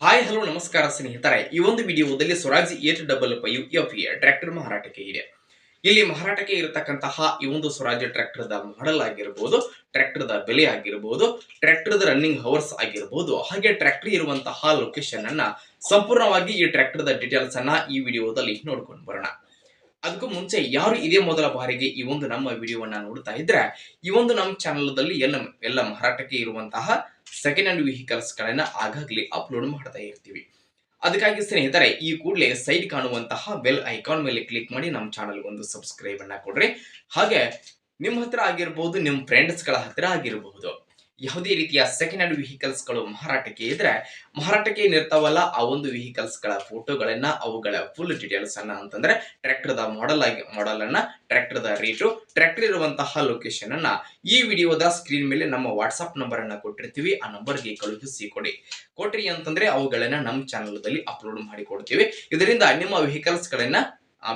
Hi hello ನಮಸ್ಕಾರ ಸ್ನೇಹಿತರೆ. ಈ ಒಂದು ವಿಡಿಯೋದಲ್ಲಿ ಸ್ವರಾಜ್ 855 FE ಟ್ರ್ಯಾಕ್ಟರ್ ಮಾರಾಟಕ್ಕೆ ಇದೆ. ಇಲ್ಲಿ ಮಾರಾಟಕ್ಕೆ ಇರತಕ್ಕಂತಹ ಈ ಒಂದು ಸ್ವರಾಜ್ ಟ್ರ್ಯಾಕ್ಟರ್ ದ ಮಾಡೆಲ್ ಆಗಿರಬಹುದು, ಟ್ರ್ಯಾಕ್ಟರ್ ದ ಬೆಲೆ ಆಗಿರಬಹುದು, ಟ್ರ್ಯಾಕ್ಟರ್ ದ ರನ್ನಿಂಗ್ ಅವರ್ಸ್ ಆಗಿರಬಹುದು, ಹಾಗೆ ಟ್ರ್ಯಾಕ್ಟರ್ ಇರುವಂತಹ ಲೊಕೇಶನ್ ಅನ್ನ ಸಂಪೂರ್ಣವಾಗಿ ಈ ಟ್ರ್ಯಾಕ್ಟರ್ ದ ಡೀಟೇಲ್ಸ್ ಅನ್ನ ಈ ವಿಡಿಯೋದಲ್ಲಿ ನೋಡ್ಕೊಂಡು ಬರೋಣ. ಅದಕ್ಕೂ ಮುಂಚೆ ಯಾರು ಇದೇ ಮೊದಲ ಬಾರಿಗೆ ಈ ಒಂದು ನಮ್ಮ ವಿಡಿಯೋವನ್ನ ನೋಡ್ತಾ ಇದ್ರೆ ಈ ಒಂದು ನಮ್ಮ ಚಾನಲ್ದಲ್ಲಿ ಎಲ್ಲ ಮಾರಾಟಕ್ಕೆ ಇರುವಂತಹ ಸೆಕೆಂಡ್ ಹ್ಯಾಂಡ್ ವೆಹಿಕಲ್ಸ್ ಗಳನ್ನ ಆಗಾಗ್ಲೇ ಅಪ್ಲೋಡ್ ಮಾಡ್ತಾ ಇರ್ತೀವಿ. ಅದಕ್ಕಾಗಿ ಸ್ನೇಹಿತರೆ ಈ ಕೂಡಲೇ ಸೈಡ್ ಕಾಣುವಂತಹ ಬೆಲ್ ಐಕಾನ್ ಮೇಲೆ ಕ್ಲಿಕ್ ಮಾಡಿ ನಮ್ಮ ಚಾನಲ್ ಒಂದು ಸಬ್ಸ್ಕ್ರೈಬ್ ಅನ್ನ ಕೊಡ್ರಿ. ಹಾಗೆ ನಿಮ್ಮ ಹತ್ರ ಆಗಿರಬಹುದು, ನಿಮ್ಮ ಫ್ರೆಂಡ್ಸ್ ಗಳ ಹತ್ರ ಆಗಿರಬಹುದು, ಯಾವುದೇ ರೀತಿಯ ಸೆಕೆಂಡ್ ಹ್ಯಾಂಡ್ ವೆಹಿಕಲ್ಸ್ ಗಳು ಮಾರಾಟಕ್ಕೆ ಇದ್ರೆ ಮಾರಾಟಕ್ಕೆ ಏನಿರ್ತಾವಲ್ಲ ಆ ಒಂದು ವೆಹಿಕಲ್ಸ್ ಗಳ ಫೋಟೋಗಳನ್ನ, ಅವುಗಳ ಫುಲ್ ಡೀಟೇಲ್ಸ್ ಅನ್ನ ಅಂತಂದ್ರೆ ಟ್ರ್ಯಾಕ್ಟರ್ ದ ಮಾಡೆಲ್ ಅನ್ನ, ಟ್ರ್ಯಾಕ್ಟರ್ ದ ರೇಟು, ಟ್ರ್ಯಾಕ್ಟರ್ ಇರುವಂತಹ ಲೊಕೇಶನ್ ಅನ್ನ ಈ ವಿಡಿಯೋದ ಸ್ಕ್ರೀನ್ ಮೇಲೆ ನಮ್ಮ ವಾಟ್ಸ್ಆಪ್ ನಂಬರ್ ಅನ್ನ ಕೊಟ್ಟಿರ್ತೀವಿ. ಆ ನಂಬರ್ಗೆ ಕಳುಹಿಸಿ ಕೊಟ್ರಿ ಅಂತಂದ್ರೆ ಅವುಗಳನ್ನ ನಮ್ಮ ಚಾನಲ್ದಲ್ಲಿ ಅಪ್ಲೋಡ್ ಮಾಡಿ ಕೊಡ್ತೀವಿ. ಇದರಿಂದ ನಿಮ್ಮ ವೆಹಿಕಲ್ಸ್ ಗಳನ್ನ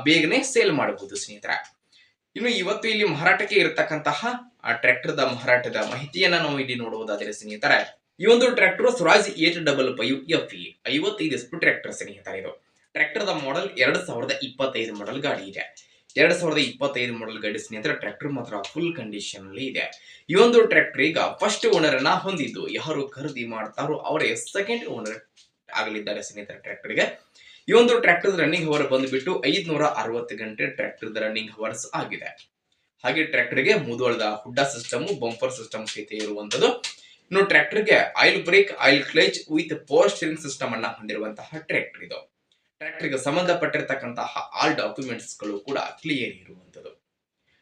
ಬೇಗನೆ ಸೇಲ್ ಮಾಡಬಹುದು ಸ್ನೇಹಿತರೆ. ಇನ್ನು ಇವತ್ತು ಇಲ್ಲಿ ಮಾರಾಟಕ್ಕೆ ಇರತಕ್ಕಂತಹ ಟ್ರ್ಯಾಕ್ಟರ್ ದ ಮಾರಾಟದ ಮಾಹಿತಿಯನ್ನ ನಾವು ಇಲ್ಲಿ ನೋಡುವುದಾದರೆ ಸ್ನೇಹಿತರೆ, ಈ ಒಂದು tractor Swaraj 855 FE 55 SP tractor ಸ್ನೇಹಿತರೆ. ಇದು ಟ್ರ್ಯಾಕ್ಟರ್ ದ ಮಾಡೆಲ್ 2025 ಮಾಡೆಲ್ ಗಾಡಿ ಇದೆ. 2025 ಮಾಡೆಲ್ ಗಾಡಿ ಸ್ನೇಹಿತರೆ. ಟ್ರ್ಯಾಕ್ಟರ್ ಮಾತ್ರ ಫುಲ್ ಕಂಡೀಷನ್ ಅಲ್ಲಿ ಇದೆ. ಈ ಒಂದು ಟ್ರ್ಯಾಕ್ಟರ್ ಈಗ ಫಸ್ಟ್ ಓನರ್ ಅನ್ನ ಹೊಂದಿದ್ದು, ಯಾರು ಖರೀದಿ ಮಾಡ್ತಾರೋ ಅವರೇ ಸೆಕೆಂಡ್ ಓನರ್ ಆಗಲಿದ್ದಾರೆ ಸ್ನೇಹಿತರೆ ಟ್ರ್ಯಾಕ್ಟರ್ಗೆ. ಈ ಒಂದು ಟ್ರ್ಯಾಕ್ಟರ್ ರನ್ನಿಂಗ್ ಅವರ್ ಬಂದ್ಬಿಟ್ಟು 560 ಗಂಟೆ ಟ್ರ್ಯಾಕ್ಟರ್ ರನ್ನಿಂಗ್ ಅವರ್ಸ್ ಆಗಿದೆ. ಹಾಗೆ ಟ್ರ್ಯಾಕ್ಟರ್ಗೆ ಮುದುವಳದ ಹುಡ್ಡ ಸಿಸ್ಟಮ್, ಬಂಪರ್ ಸಿಸ್ಟಮ್ ಸಹಿತ ಇರುವಂತದ್ದು. ಇನ್ನು ಟ್ರ್ಯಾಕ್ಟರ್ಗೆ oil brake, oil clutch with power steering system ಅನ್ನ ಹೊಂದಿರುವಂತಹ ಟ್ರ್ಯಾಕ್ಟರ್ ಇದು. ಟ್ರ್ಯಾಕ್ಟರ್ಗೆ ಸಂಬಂಧಪಟ್ಟಿರತಕ್ಕಂತಹ ಆಲ್ ಡಾಕ್ಯುಮೆಂಟ್ಸ್ ಗಳು ಕೂಡ ಕ್ಲಿಯರ್ ಇರುವಂತದ್ದು.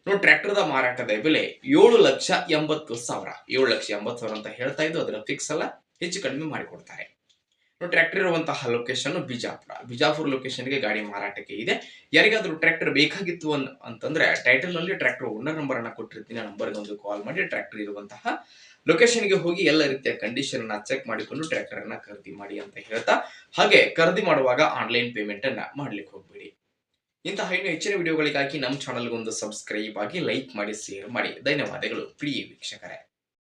ಇನ್ನು ಟ್ರ್ಯಾಕ್ಟರ್ ದ ಮಾರಾಟದ ಬೆಲೆ 7,80,000 7,80,000 ಅಂತ ಹೇಳ್ತಾ ಇದ್ದು, ಅದರ ಫಿಕ್ಸ್ ಅಲ್ಲ, ಹೆಚ್ಚು ಕಡಿಮೆ ಮಾಡಿಕೊಡ್ತಾರೆ. ಟ್ರ್ಯಾಕ್ಟರ್ ಇರುವಂತಹ ಲೊಕೇಶನ್ ಬಿಜಾಪುರ ಲೊಕೇಶನ್ಗೆ ಗಾಡಿ ಮಾರಾಟಕ್ಕೆ ಇದೆ. ಯಾರಿಗಾದ್ರೂ ಟ್ರ್ಯಾಕ್ಟರ್ ಬೇಕಾಗಿತ್ತು ಅಂತಂದ್ರೆ ಟೈಟಲ್ ನಲ್ಲಿ ಟ್ರ್ಯಾಕ್ಟರ್ ಓನರ್ ನಂಬರ್ ಅನ್ನ ಕೊಟ್ಟಿರ್ತೀನಿ. ಆ ನಂಬರ್ಗೆ ಒಂದು ಕಾಲ್ ಮಾಡಿ ಟ್ರ್ಯಾಕ್ಟರ್ ಇರುವಂತಹ ಲೊಕೇಶನ್ಗೆ ಹೋಗಿ ಎಲ್ಲ ರೀತಿಯ ಕಂಡೀಷನ್ ಅನ್ನ ಚೆಕ್ ಮಾಡಿಕೊಂಡು ಟ್ರ್ಯಾಕ್ಟರ್ ಅನ್ನ ಖರೀದಿ ಮಾಡಿ ಅಂತ ಹೇಳ್ತಾ, ಹಾಗೆ ಖರೀದಿ ಮಾಡುವಾಗ ಆನ್ಲೈನ್ ಪೇಮೆಂಟ್ ಅನ್ನ ಮಾಡ್ಲಿಕ್ಕೆ ಹೋಗ್ಬೇಡಿ. ಇಂತಹ ಇನ್ನು ಹೆಚ್ಚಿನ ವಿಡಿಯೋಗಳಿಗಾಗಿ ನಮ್ಮ ಚಾನಲ್ ಒಂದು ಸಬ್ಸ್ಕ್ರೈಬ್ ಆಗಿ, ಲೈಕ್ ಮಾಡಿ, ಶೇರ್ ಮಾಡಿ. ಧನ್ಯವಾದಗಳು ಪ್ರಿಯ ವೀಕ್ಷಕರೇ.